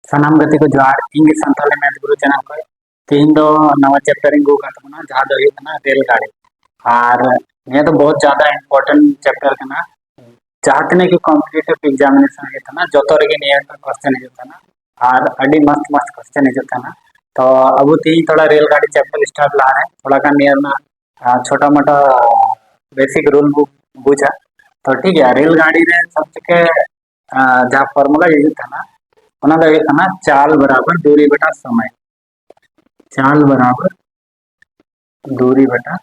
सानाम गति को जोहार इंग संताली मैथ गुरु चैनल को तीन दो नवा चैप्टर इंग गतना जहां दो हुई रेलगाड़ी और ये तो बहुत ज्यादा इम्पोर्टेंट चैप्टर कना जहां तने की कॉम्पिटिटिव एग्जामिनेशन है जो तो रेगे नियर क्वेश्चन है और अड़ी मस्त मस्त क्वेश्चन है तो अब तीन थोड़ा रेलगाड़ी चैप्टर स्टार्ट ला है थोड़ा का नियर ना छोटा मोटा बेसिक रूल बुक बुझा तो ठीक है रेलगाड़ी रे सबसे जहाँ फॉर्मूला यूज था ना चाल बराबर दूरी बटा समय चाल बराबर दूरी बटा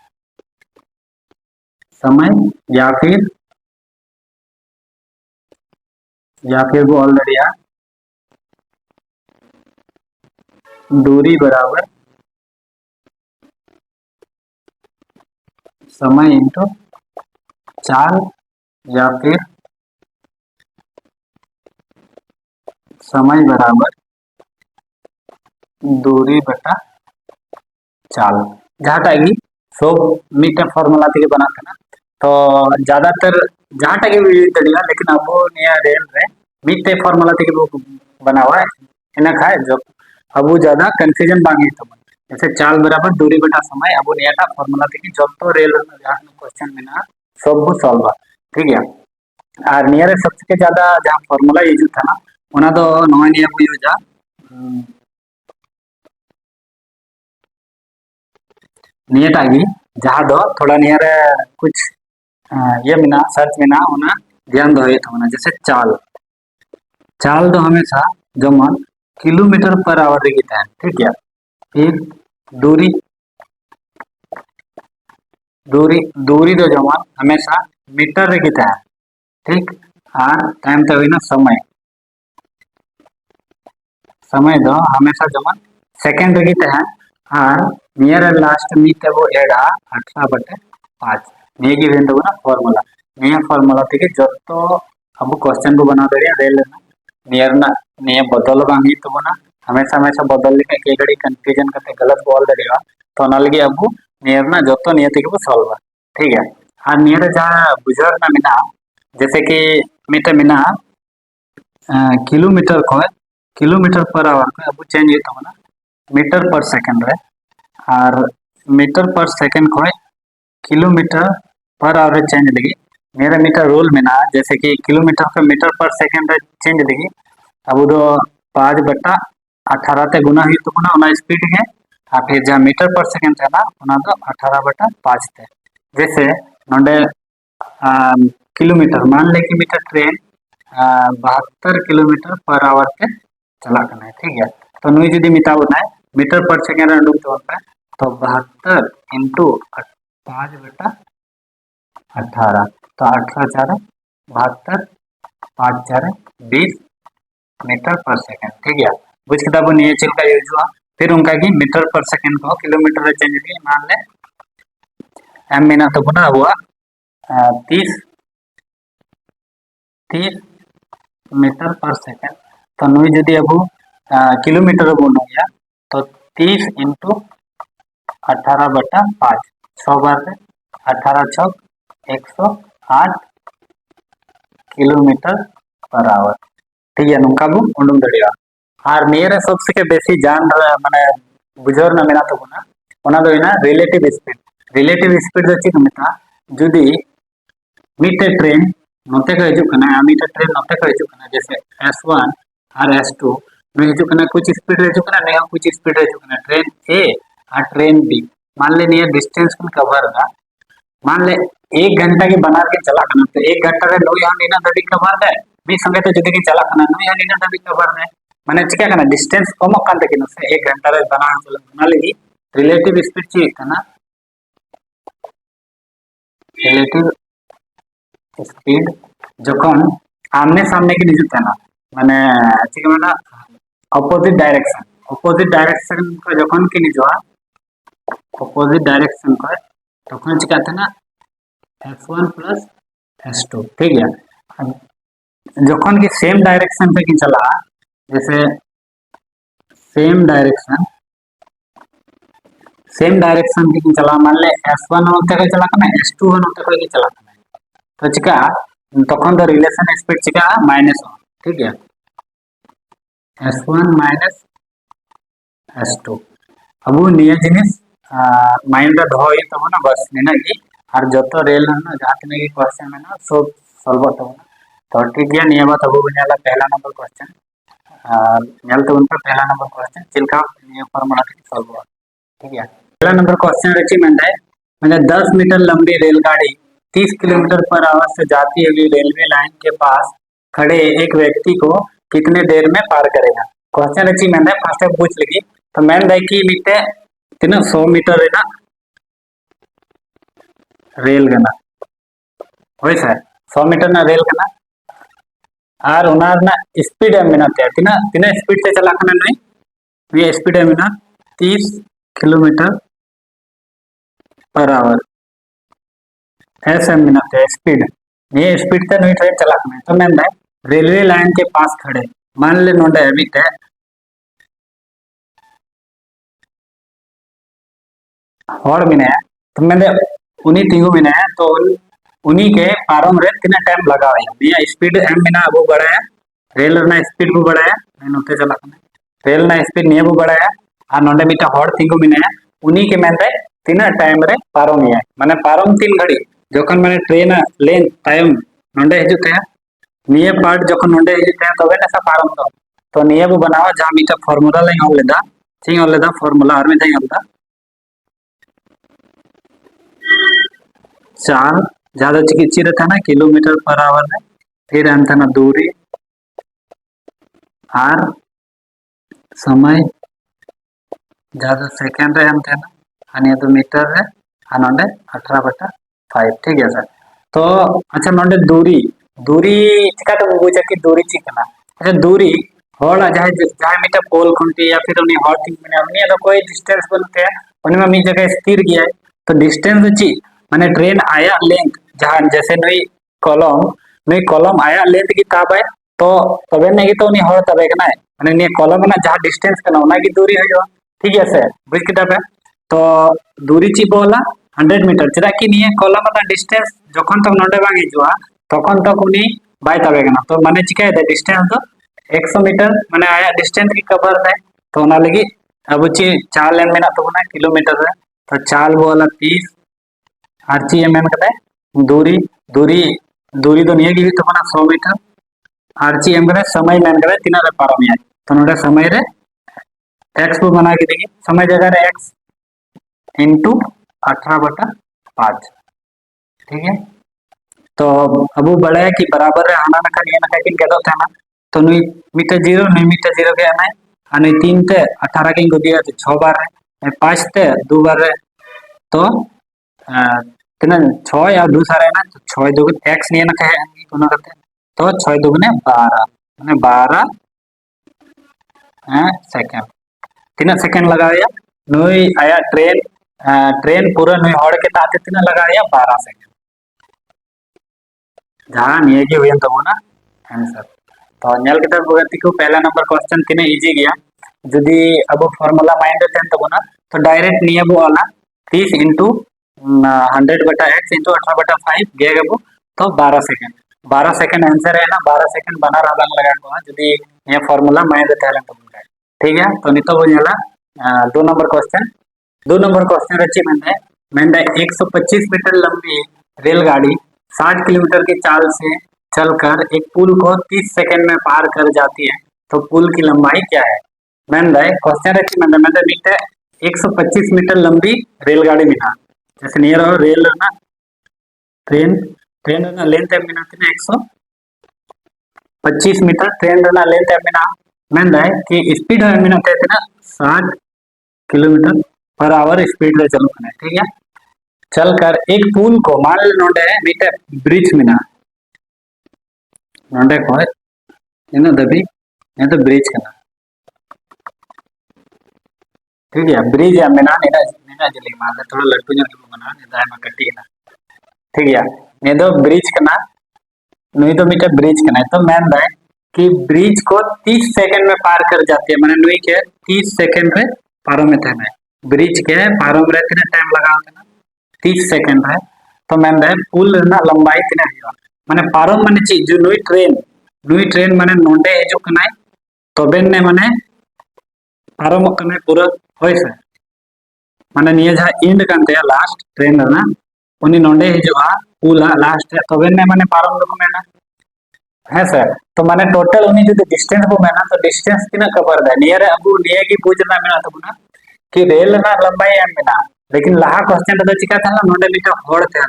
समय या फिर वो ऑलरेडी आ दूरी बराबर समय इंटू चाल या फिर समय बराबर दूरी बटा चाल जहाँ तक सब मीटर फॉर्मूला থেকে बनाते ना तो ज्यादातर जहाँ तक भी यूज करिएगा लेकिन अब नियर रेल रे मीटर फॉर्मूला থেকে बना हुआ है इन्हें खाए जो अब ज्यादा कंफ्यूजन बांगी तो जैसे चाल बराबर दूरी बटा समय अब नियटा फॉर्मूला থেকে যত रेल जहाँ क्वेश्चन में ना सब सॉल्व ठीक है और नियर सबसे ज्यादा जहाँ फॉर्मूला यूज था ना उना दो नॉन नियर को यूज नियत आगी जहाँ दो थोड़ा नियर कुछ ये मिना सर्च मिना होना ध्यान दो ये तो जैसे चाल चाल दो हमेशा जमन किलोमीटर पर आवर दिखता है ठीक है फिर दूरी दूरी दूरी दो जमन हमेशा मीटर दिखता है ठीक और टाइम तो हुई ना समय समय दो हमेशा जमन सेकंड दिखता है और नियर लास्ट मीट वो एड़ा 18/5 नेगी वेंदो ना फॉर्मूला नियर फॉर्मूला থেকে যত अब क्वेश्चन को बना दे रेल ना नियर ना नियर बदल बांगी तो ना हमेशा हमेशा बदल के के घड़ी कंफ्यूजन करते गलत बोल देगा तो नलगी अब नियर ना जो तो नियति को सॉल्व ठीक है और नियर जहाँ बुझर ना मिना जैसे कि मीटर मिना किलोमीटर को किलोमीटर पर आवर को अब चेंज होता ना मीटर पर सेकंड रे और मीटर पर सेकंड को किलोमीटर पर आवर चेंज लगी मेरा मीटर रूल में ना जैसे कि किलोमीटर को मीटर पर सेकंड चेंज लगी अब वो 5/18 ते गुना हुई तो गुना स्पीड है और फिर जहाँ मीटर पर सेकंड था ना उना तो 18/5 थे जैसे नोडे किलोमीटर मान ले कि metre train 72 kilometre per hour के चला करना है ठीक है तो नुई जुदी मिताब ना मीटर पर सेकंड अंडूक तो 72 इंटू 5/18 तो 18 4 72 5 4 20 मीटर पर सेकंड ठीक है बुझ किताब नहीं चल का यूज हुआ फिर उनका की मीटर पर सेकंड को किलोमीटर चेंज की मान ले एम मीना तो पुनः हुआ 30 मीटर पर सेकंड तो नुई जुदी अब किलोमीटर बोल गया तो 30 into 18/5 6 bar 18 6 108 kilometre per our ठीक है नुका बो उंडुम दड़िया और मेरे सबसे बेसी जान माने बुझोर ना मेना तो गुना ओना दो ना रिलेटिव स्पीड दो चिक मिता जुदी मीटर ट्रेन नोते को हिजू कना मीटर ट्रेन नोते को हिजू कना जैसे S1 और S2 में हिजू कना कुछ स्पीड हिजू कना नहीं कुछ स्पीड हिजू कना ट्रेन A और ट्रेन B मान ले नियर डिस्टेंस को कवर का मान ले 1 घंटा की बना के चला करना तो 1 घंटा रे नो यहाँ नीना दड़ी कवर है मी संगे तो जुदी की चला करना नो यहाँ नीना दड़ी कवर है माने चिका करना डिस्टेंस कम कान तक न से 1 घंटा रे बना चला बना लेगी रिलेटिव स्पीड चाहिए करना रिलेटिव स्पीड जखन आमने सामने की निजुत है ना माने चिका माना अपोजिट डायरेक्शन को जखन की निजुआ अपोजिट डायरेक्शन को तखन चिका था ना S1 प्लस S2 ठीक है जखन की सेम डायरेक्शन पे की चला जैसे सेम डायरेक्शन पे की चला मान ले S1 होते को चला करना S2 होते को की चला करना तो चिका तखन तो रिलेशन स्पीड चिका -1 ठीक है S1 माइनस S2 अब निया जिनिस माइंड रे दो तबना बस निना गी और जतो रेल ना जहाँ तक की क्वेश्चन में ना सब सॉल्व तबना तो ठीक गया निया बात अब बनेला पहला नंबर क्वेश्चन नेल तो उनका पहला नंबर क्वेश्चन चिल्का निया फॉर्मूला के सॉल्व हुआ ठीक है पहला नंबर क्वेश्चन रची मैंने 10 मीटर लंबी रेलगाड़ी 30 किलोमीटर पर आवर से जाती हुई रेलवे लाइन के पास खड़े एक व्यक्ति को कितने देर में पार करेगा क्वेश्चन अच्छी मैंने फर्स्ट टाइम पूछ लगी तो मैंने देखी मीटे तीन 100 मीटर है ना रेल गना वही सर 100 मीटर ना रेल गना और उनार ना स्पीड है मिना तीन तीन स्पीड से चला करना नहीं ये स्पीड है मिना 30 किलोमीटर पर आवर ऐसे मिनट है स्पीड ये स्पीड से नहीं ट्रेन चला करना तो मैंने रेलवे लाइन के पास खड़े मान ले नोडे अभी ते और मिने तो मैंने उन्हीं तीनों मिने तो उन्हीं के पारों रे तीन टाइम लगा है ये स्पीड एम मिना वो बड़ा है रेल ना स्पीड को बड़ा है मैं उते चला करना रेल ना स्पीड नहीं वो बड़ा है और नोडे मिटा हॉट तीनों मिने उन्हीं के मैंने तीन टाइम रे पारों में है माने पारों तीन घड़ी जोखन मैंने ट्रेन लेन टाइम नोडे हजुते हैं निये पार्ट जोखन नोडे हजुते हैं तबे ना सा पारों दो तो निये वो बनावा जहाँ मीटा फार्मूला लाइन ऑल लेदा ठीक ऑल लेदा फार्मूला आर में जाएंगे ऑल दा चाल ज्यादा चिकित्सी रहता ना किलोमीटर पर आवर में फिर अंत ना दूरी आर समय ज्यादा सेकंड रे अंत ना अन्य तो मीटर रे अनोंडे 18/5 ठीक है सर तो अच्छा नोंडे दूरी दूरी चिका तो बुझा कि दूरी चिकना अच्छा दूरी होड़ा जहाँ जहाँ मीटर पोल खुंटी या फिर उन्हें हॉट थिंग में उन्हें तो कोई डिस्टेंस बोलते हैं उन्हें में मी जगह स्थिर गया है तो डिस्टेंस ची माने ट्रेन आया लेंथ जहाँ जैसे नई कॉलम आया लेंथ की ताब है तो तबे नहीं तो उन्हें हॉट तबे करना है माने नहीं कॉलम ना जहाँ डिस्टेंस करना उन्हें की दूरी है जो ठीक है सर बुझ के ताब है तो दूरी ची बोला 100 मीटर चेदा कि नहीं कॉलम ना डिस्टेंस जखन तक नोडे बांग हिजुआ तखन तक उनी बाय तबे करना तो माने चिका है डिस्टेंस तो 100 मीटर माने आया डिस्टेंस की कवर है तो उना लगी अब ची चाल एम में ना तो ना किलोमीटर है तो चाल बोला 30 आरची एम एम कते दूरी दूरी दूरी तो नहीं है तो ना 100 मीटर आरची एम कते समय मैन कते तीन रे पारम है तो नोडे समय रे एक्स को बना के देखिए समय जगह रे एक्स इंटू 18/5 ठीक है तो अब वो बड़ा है कि बराबर है आना नखा ये नखा किन कहते हैं ना तो नुई मीटर जीरो नुई मीटर जीरो के आना है आणि 3 ते 18 किन को दिया तो 6 बार है 5 ते 2 बार है तो कितना 6 या 2 सारे है ना तो 6 2 एक्स नहीं नखा है तो ना करते तो 6 2 ने 12 माने 12 सेकंड तीन सेकंड लगाया नुई आया ट्रेन पूरा नुई हॉड़ के ताते तीन लगाया 12 सेकंड जहाँ नहीं की हुई तो ना आंसर तो नेल के गति को पहला नंबर क्वेश्चन तीन इजी गया जदि अब फार्मूला माइंड थे तो ना तो डायरेक्ट नहीं अब वाला 30 इंटू 100/x इंटू 18/5 गया वो तो 12 सेकंड आंसर है ना 12 सेकंड बना रहा लगा को जदि ये फार्मूला माइंड थे तो ठीक है तो नहीं तो बोला 2 नंबर क्वेश्चन रची मैंने 125 मीटर लंबी रेलगाड़ी 60 किलोमीटर की चाल से चलकर एक पुल को 30 सेकंड में पार कर जाती है तो पुल की लंबाई क्या है मैंने क्वेश्चन रखी मैंने मीटर 125 मीटर लंबी रेलगाड़ी मिला जैसे नियर और रेल ना ट्रेन ट्रेन ना लेंथ है मिना 125 मीटर ट्रेन ना लेंथ है मिना मैंने कि स्पीड है मिना कहते ना 60 किलोमीटर पर आवर स्पीड से चलो ठीक है चलकर एक पुल को मान लो नोडे मीटे ब्रिज में ना नोडे को इन दबी ये तो ब्रिज करना ठीक है ब्रिज है मेना नेना नेना जली मान थोड़ा लट्टू जो बना नेदा है कट्टी ना ठीक है ने दो ब्रिज करना नुई तो मीटे ब्रिज करना है तो मैन दाए कि ब्रिज को 30 सेकंड में पार कर जाती है मैंने नुई के 30 सेकंड में पारों में थे ब्रिज के पारों में रहते ना टाइम लगा होता ना 30 सेकंड है तो मैंने पुल ना लंबाई तीन मैंने पारों मैंने चीज जो नुई ट्रेन माने नोडे हजू कनाय तबे ने माने पारमोग कने पूरा होय से माने निया जहा इंड कानते लास्ट ट्रेन ना उनी नोंडे हिजुआ पुला लास्ट तबे ने माने पारम दो मेना है सर। तो माने टोटल उनी जो डिस्टेंस को मेना तो डिस्टेंस तिना कवर दे नियर अबु निये की पूजना मेना तो बुना कि रेल ना लंबाई एम मेना लेकिन लहा क्वेश्चन तो चिका था नोंडे मिटा हॉड़ थे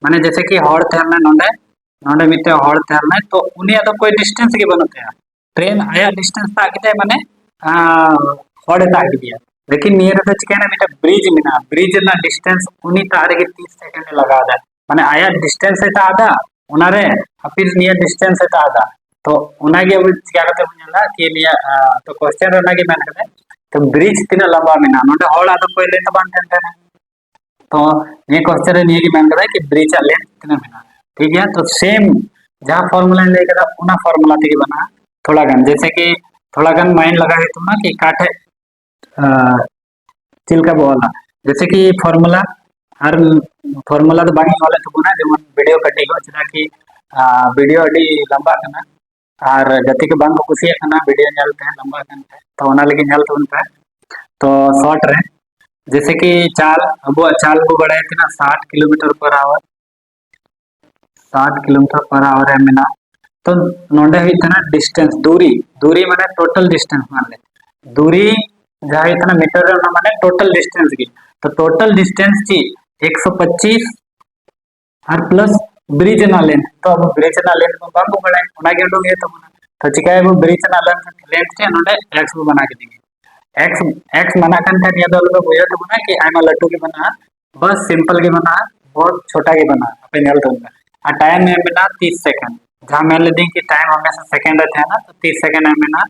माने जैसे कि हॉड़ थे नोंडे नोंडे मिटे हॉड़ थे तो उनी तो कोई डिस्टेंस के बनते हैं ट्रेन आया डिस्टेंस ताकि माने हॉड़ ताकि दिया लेकिन नियर तो चिका ना मिटा ब्रिज मिना ब्रिज ना डिस्टेंस उनी तारे के 30 सेकंड लगा दा माने आया डिस्टेंस है आधा उनारे फिर नियर डिस्टेंस है आधा तो उनागे अब चिका करते बुझला कि निया तो क्वेश्चन उनागे मेन करते तो ब्रिज तीना लंबा मिना नोंडे हॉड़ आदा कोई लेंथ बान थे तो ये क्वेश्चन निये की मेन करते कि ब्रिज लेंथ तीना मिना ठीक है। तो सेम जहाँ फॉर्मूला लेकर उना फॉर्मूला तक बना थोड़ा गन जैसे कि थोड़ा गन माइंड लगा है तुम कि काटे चिल्का बोला जैसे कि फॉर्मूला हर फॉर्मूला तो बाकी वाले तो ना जेमन वीडियो कटिंग चेदा कि वीडियो अडी लंबा करना और गति के बांग कुछ वीडियो नलते लंबा करते तो ओना लगी नल तो शॉर्ट रे जैसे कि चाल अब चाल को बढ़ाए थे ना 60 kilometre per our 60 kilometre per our है मिना तो नोडे हुई ना डिस्टेंस दूरी दूरी माने टोटल डिस्टेंस मान ले दूरी जहाँ इतना मीटर है माने टोटल डिस्टेंस की तो टोटल डिस्टेंस की 125 और प्लस ब्रिज ना लेंथ तो अब ब्रिज ना लेंथ को बांग बढ़ाए उनागे उडोगे तो चिकाय वो ब्रिज ना लेंथ के नोडे एक्स को बना के देंगे एक्स एक्स मना कन था निया दल को बुझे तो बना कि आइमा लट्टू के बना बस सिंपल के बना बहुत छोटा के बना अपने नल तो आ टाइम में बना 30 सेकंड जहाँ मान लें कि टाइम हमेशा सेकंड रहते हैं ना तो 30 सेकंड में ना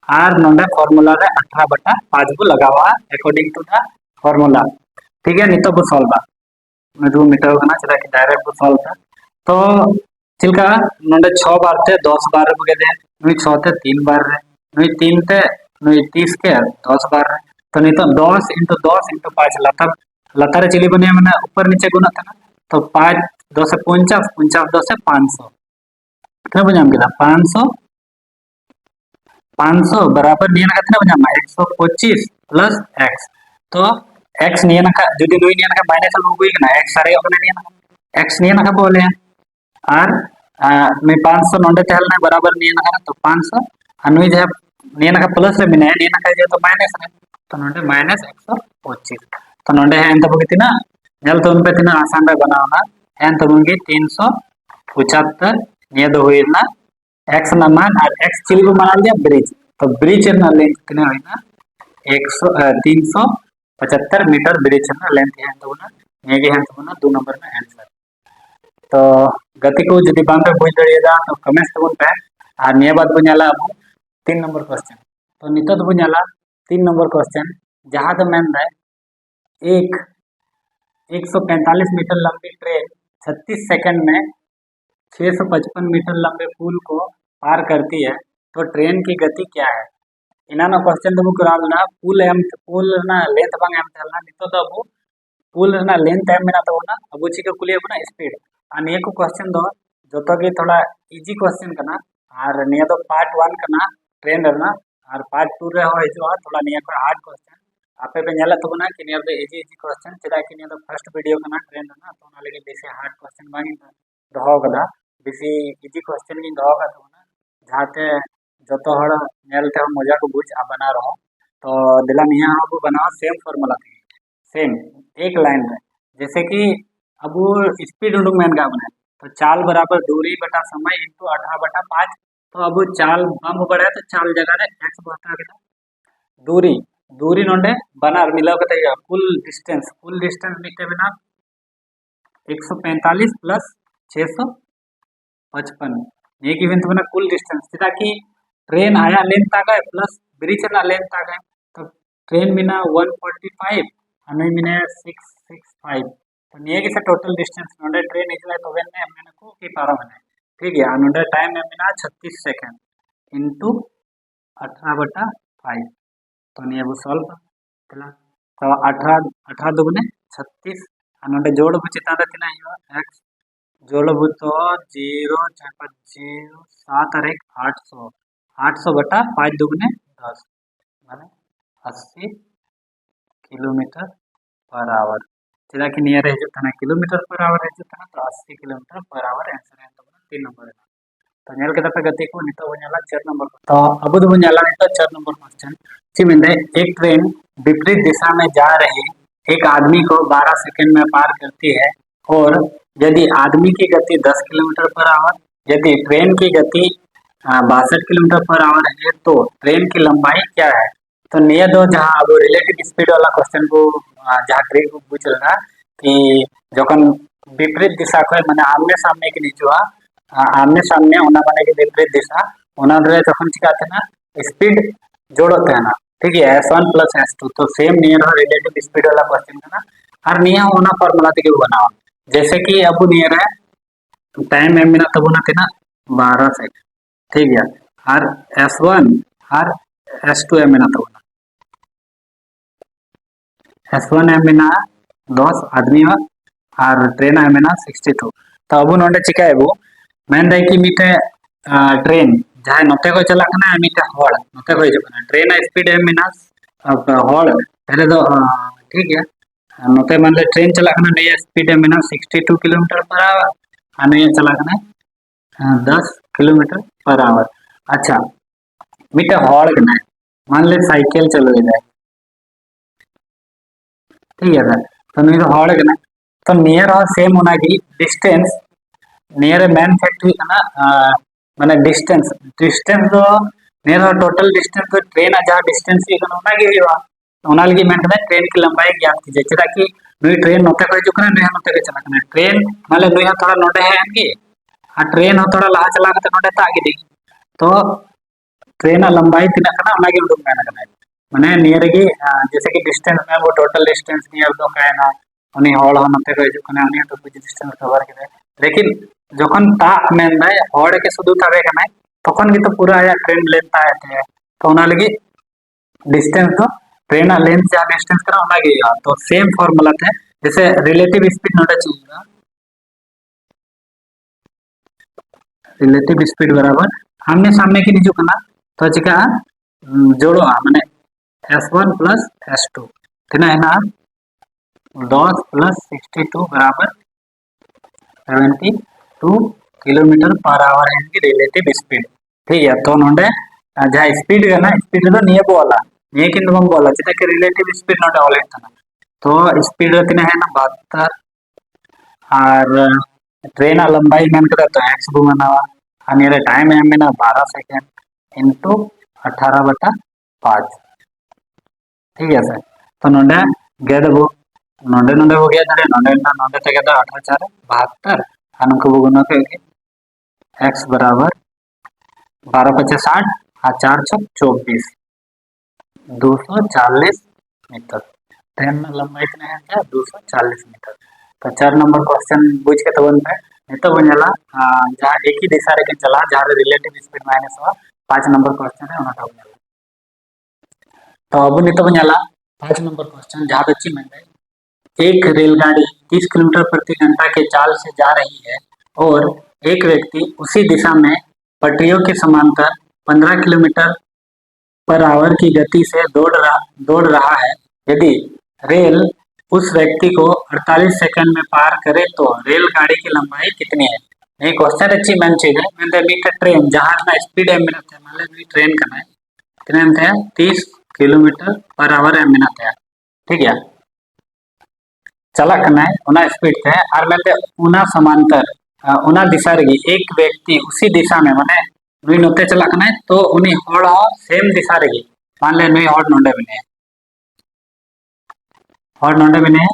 आर नोडे फॉर्मूला रे 18/5 को लगावा अकॉर्डिंग टू द फॉर्मूला ठीक है नितो बो सॉल्व मैं दो मीटर करना चला कि डायरेक्ट बो सॉल्व था तो चिलका नोडे 6 बार थे 10 बार बगे दे नुई 6 थे 3 बार रे नुई 3 थे नुई 30 के 10 बार रे तो नहीं तो 10 × 10 × 5 लतार लतार चिली बने मैंने ऊपर नीचे गुना था ना तो 5 2 से 50 50 2 से 500 कितना बजाम किला 500 500 बराबर नियन का कितना बजाम 125 प्लस x तो x नियन का जुदी दुई नियन का माइनस हो गई ना x सारे अपने नियन x नियन का बोले और मैं 500 नोंडे तेलना बराबर नियन का तो 500 अनुई जे नियन का प्लस रे मिने नियन का जे तो माइनस रे तो नोंडे माइनस 125 तो नोंडे है एंत बगतिना नेल तो उन पे तिना आसान रे बनावना एंत बंगी 375 निया दो हुईना एक्स ना मान और एक्स चिली को मान लिया ब्रिज तो ब्रिज ना लेंथ कितने हुईना 375 मीटर ब्रिज ना लेंथ है तो ना नेगे है तो ना 2 नंबर में आंसर तो गति को यदि बांग पे बुझ दड़िएगा तो कमेंट्स तो पे और निया बात बुझाला अब 3 नंबर क्वेश्चन तो नितो तो बुझाला 3 नंबर क्वेश्चन जहां तो मैन है एक 145 मीटर लंबी ट्रेन 36 सेकंड में 655 मीटर लंबे पुल को पार करती है तो ट्रेन की गति क्या है इना क्वेश्चन तो कराना पुल ना लेंथ बांग एम थलना नितो तो अब पुल ना लेंथ एम मेना तो ना अब उची के कुलिए बना स्पीड आ निया को क्वेश्चन दो जोतो के थोड़ा इजी क्वेश्चन करना और निया तो पार्ट 1 करना ट्रेन रहना और पार्ट 2 रे हो जो थोड़ा निया को हार्ड क्वेश्चन आपे पे नेला तो बना कि निया तो इजी इजी क्वेश्चन चला कि निया तो फर्स्ट वीडियो करना ट्रेन रहना तो ना लगे बेसी हार्ड क्वेश्चन बांगी दहो कदा बेसी इजी क्वेश्चन की दहो का तो ना जाते जतो हड़ नेलते मजा को बुझ आ बना रहो तो दिला निया को बनाओ सेम फार्मूला थी सेम एक लाइन में जैसे कि अब स्पीड उडुंग मैन का बने तो चाल बराबर दूरी बटा समय इंटू 18/5 तो अब चाल बम बढ़े तो चाल जगह रे एक्स बढ़ता है दूरी दूरी नोंडे बना मिलाव के कुल डिस्टेंस मिटे बिना 145 प्लस 655 ये की बना कुल डिस्टेंस सीधा कि ट्रेन आया लेंथ आ गए प्लस ब्रिज ना लेंथ आ गए तो ट्रेन बिना 145 हमें मिने 665 तो निये की से टोटल डिस्टेंस नोंडे ट्रेन इजला तो वेन ने हमने को की पारा मैंने ठीक है नोंडे टाइम में बिना 36 सेकंड इनटू 18/5 तो नहीं वो सॉल्व तो 18 दुगने 36 नोंडे जोड़ चिता तीना एक्स जोड़ तो 0 7 और 1 800 800 बटा 5 दुगने 10 माने 80 किलोमीटर पर आवर चला कि नियर है जो किलोमीटर पर आवर है जो तो 80 किलोमीटर पर आवर आंसर है तो 3 नंबर है तो नेल के दफे गति को नितो बनेला 4 नंबर तो अब दो बनेला नितो 4 नंबर क्वेश्चन जी में एक ट्रेन विपरीत दिशा में जा रही एक आदमी को 12 सेकंड में पार करती है और यदि आदमी की गति 10 किलोमीटर पर आवर यदि ट्रेन की गति 62 किलोमीटर पर आवर है तो ट्रेन की लंबाई क्या है तो नियर दो जहाँ अब रिलेटिव स्पीड वाला क्वेश्चन को जहाँ ट्रेन को पूछ रहा कि जखन विपरीत दिशा को माने आमने सामने के नीचे आमने सामने ओना माने की विपरीत दिशा ओना रे जखन चिकाते ना स्पीड जोड़ते हैं ना ठीक है S1 प्लस S2 तो सेम नियर रिलेटिव स्पीड वाला क्वेश्चन है ना और निया ओना फॉर्मूला तक बनाओ जैसे कि अब नियर है टाइम एम मिना तब ना 12 सेकंड ठीक है और S1 और S2 एम मिना तब S1 एम मिना 10 आदमी और ट्रेन एम मिना 62 तो अब नोडे चिका है वो मेन दे कि मिटे ट्रेन जहां नोते को चला कना मिटे हॉल नोते को हिजुकना ट्रेन स्पीड एम मिना हॉल पहले तो ठीक है नोते मान ले ट्रेन चला कना नया speed M Mina 62 kilometre per our और नया चला कना 10 किलोमीटर पर आवर अच्छा मिटे हॉल कना मान ले साइकिल चलो जाए ठीक है सर तो नहीं तो हॉल कना तो नियर और सेम होना की डिस्टेंस नियर मैन फैक्ट्री कना माने डिस्टेंस डिस्टेंस तो नियर टोटल डिस्टेंस तो ट्रेन जहाँ डिस्टेंस की कना होना की हुआ ओना लगी मैन कना ट्रेन की लंबाई ज्ञात कीजिए चेदा कि नुई ट्रेन नोते को हिजुकना नुई नोते को चला कना ट्रेन माले नुई थोड़ा नोडे है एनकी आ ट्रेन हो थोड़ा लाहा चला कते नोडे तागी दी तो ट्रेन लंबाई तिना कना ओना की उडुक मैन कना माने नियर की जैसे कि डिस्टेंस में वो टोटल डिस्टेंस नियर तो कहना उनी हॉल हो नोते को हिजुकना उनी तो कुछ डिस्टेंस कवर करे लेकिन जखन ता मेन दाय हॉल के सुदु तबे कना तखन की तो पूरा या ट्रेन लेंथ ताए थे तो ओना लगी डिस्टेंस तो ट्रेन लेंथ से डिस्टेंस करा ओना की तो सेम फार्मूला थे जैसे रिलेटिव स्पीड नोटे चाहिए रिलेटिव स्पीड बराबर आमने सामने की जो कना तो चिका जोड़ो माने S1 प्लस S2 तिना है ना 10 प्लस 62 बराबर 72 किलोमीटर पर आवर है इनकी रिलेटिव स्पीड ठीक है तो नोडे जहाँ स्पीड है ना स्पीड तो नहीं बोला नहीं कि तुम बोला चिता कि रिलेटिव स्पीड नोडे ऑल था ना तो स्पीड तिना है ना 72 और ट्रेन लंबाई मैंने कहा तो एक्स घुमाना और टाइम है में ना 12 सेकेंड इंटू 18 बटा 5 ठीक है सर तो नोडे गेदबो नोडे नोडे हो गया था नोडे ना नोडे तक तो 18 4 72 अनक गुना के एक्स बराबर 12 5 60 और 4 6 24 240 मीटर ट्रेन लंबाई इतना है क्या 240 मीटर तो 4 नंबर क्वेश्चन बुझ के तो बनता है नहीं तो बनला जहाँ एक ही दिशा रे चला जहाँ रिलेटिव स्पीड माइनस हुआ 5 नंबर क्वेश्चन है उनका बनला तो अब नहीं तो बनला 5 नंबर क्वेश्चन जहाँ बच्ची में एक रेलगाड़ी 30 किलोमीटर प्रति घंटा के चाल से जा रही है और एक व्यक्ति उसी दिशा में पटरियों के समांतर 15 किलोमीटर पर आवर की गति से दौड़ रहा है यदि रेल उस व्यक्ति को 48 सेकंड में पार करे तो रेलगाड़ी की लंबाई कितनी है ये क्वेश्चन अच्छी मन चीज है मैंने मीटर ट्रेन जहाँ ना स्पीड है मिनट है मान ली ट्रेन करना है कितने में है 30 किलोमीटर पर आवर है मिनट है ठीक है चला करना है उना स्पीड थे और मैं उना समांतर उना दिशा रही एक व्यक्ति उसी दिशा में माने नुई नोते चला करना है तो उन्हीं हॉड सेम दिशा रही मान ले नुई हॉड नोडे बने हॉड नोडे बने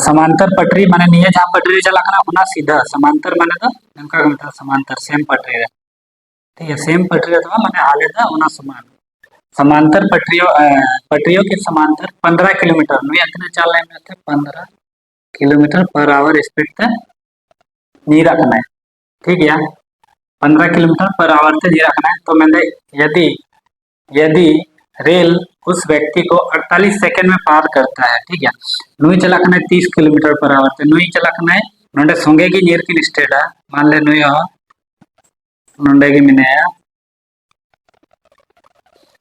समांतर पटरी माने नहीं जहाँ पटरी चला करना उना सीधा समांतर माने तो इनका मतलब समांतर सेम पटरी है ठीक है सेम पटरी अथवा माने हाले था उना समान समांतर पटरियों के समांतर 15 किलोमीटर नुई इतने चाल लाइन में थे 15 किलोमीटर पर आवर स्पीड थे नहीं रखना है ठीक है 15 किलोमीटर पर आवर से नहीं रखना है तो मैंने यदि यदि रेल उस व्यक्ति को 48 सेकंड में पार करता है ठीक है नुई चला करना है 30 किलोमीटर पर आवर से नुई चला करना है नोडे सोंगे की नीर की स्टेट है मान ले नुई हो नोडे की मिने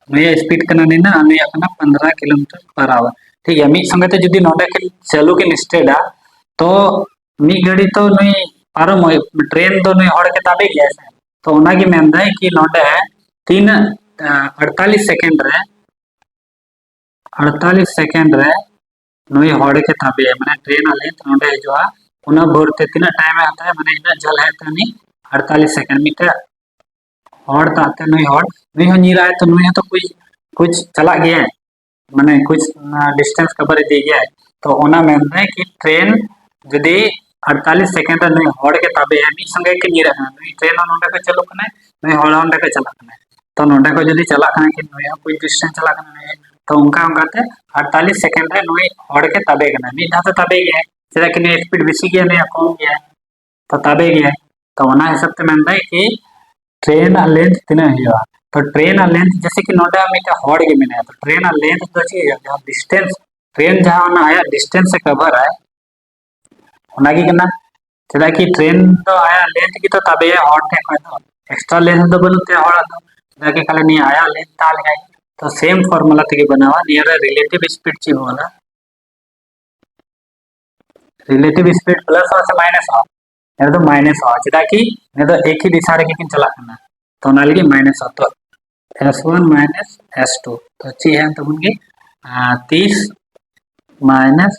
नुया स्पीड कना निना नुया कना 15 किलोमीटर पर आवर ठीक है मी संगे जुदी नोडे के चालू के स्टेडा तो मी घड़ी तो नुई पारम ट्रेन तो नुई हड़ के ताबे गया से तो ओना की मेन दाई कि नोडे 48 सेकंड रे 48 सेकंड रे नुई हड़ के ताबे माने ट्रेन आले नोडे हिजुआ उना भोरते तीना टाइम आता है माने इना जल है तनी 48 सेकंड मीटर हड़ ताते नुई हो नीरा है तो नुई तो कुछ चला गया है माने कुछ डिस्टेंस कवर दे गया है तो ओना मेन है कि ट्रेन जदी 48 सेकंड नुई हड़ के ताबे है मी संगे के नीरा नुई ट्रेन नोडे के चलो कने नुई हड़ नोडे के चला कने तो नोडे को जदी चला कने कि नुई कुछ डिस्टेंस चला कने तो उनका उनकाते 48 सेकंड रे नुई हड़ के ताबे कने मी धाते ताबे गया चेदा कि नुई स्पीड बेसी गया नुई कम गया तो ताबे गया तो ओना हिसाब ते मेन कि ट्रेन लेंथ तीना हुआ तो ट्रेन लेंथ जैसे कि नोडे मिटे हड़ के मेना तो ट्रेन लेंथ तो ची जहां डिस्टेंस ट्रेन जहां ना आया डिस्टेंस से कवर है ओना की कना चेदा कि ट्रेन तो आया लेंथ की तो तबे हड़ टे खय दो एक्स्ट्रा लेंथ तो बनुते हड़ दो चेदा कि खाली नहीं आया लेंथ ताल गई तो सेम फार्मूला तक बनावा नियर रिलेटिव स्पीड ची बोला रिलेटिव स्पीड प्लस और से माइनस हो तो माइनस हो चेदा कि ने तो एक ही दिशा रे किन चला करना तो ना लगी माइनस हो तो s1 माइनस s2 तो ची है तो उनकी 30 माइनस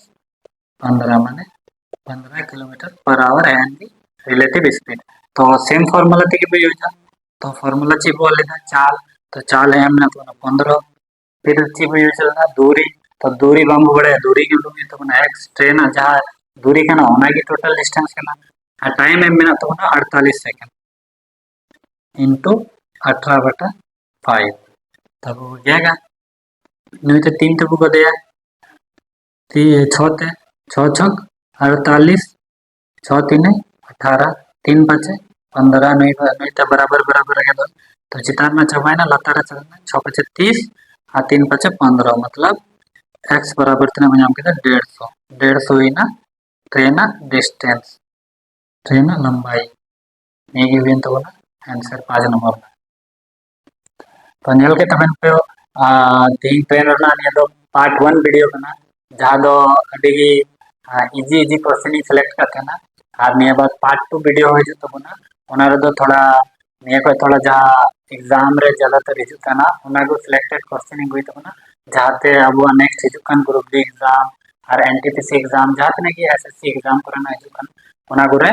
15 माने 15 किलोमीटर पर आवर है इनकी रिलेटिव स्पीड तो सेम फार्मूला तक भी यूज तो फार्मूला ची बोले था चाल तो चाल है हमने तो 15 फिर ची भी यूज चलना दूरी तो दूरी बम बड़े दूरी के लोग तो ना एक्स ट्रेन जहां दूरी का ना होना की टोटल डिस्टेंस का ना टाइम है मेरा तो ना 48 सेकंड इनटू 18/5 तब हो जाएगा नहीं तो 3 तक को दिया 6 छक 48 6 3 18 3 बचे 15 नहीं तो बराबर बराबर है तो चितार में चबाए ना लतार चलना 6 बचे 30 और 3 बचे 15 मतलब x बराबर तना नाम के 150 ही ना ट्रेन डिस्टेंस ट्रेन लंबाई नहीं गिवन तो ना आंसर 5 नंबर तो नेल के तबन पे तीन ट्रेन ना ने दो पार्ट 1 वीडियो कना जहां दो अडिगी इजी इजी क्वेश्चन सेलेक्ट करते ना और निया बाद पार्ट 2 वीडियो हो जो तो ना ओना रे दो थोड़ा निया को थोड़ा जहां एग्जाम रे ज्यादातर हिजु कना ओना को सिलेक्टेड क्वेश्चन हुई तो ना जहाते अब नेक्स्ट हिजु कन ग्रुप डी एग्जाम और एनटीपीसी एग्जाम जहाते ने की एसएससी एग्जाम करना हिजु कन ओना गुरे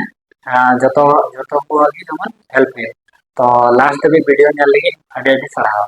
जतो जतो को आगे तमन हेल्प है तो लास्ट भी वीडियो नेल लगी अडे अडे सराहा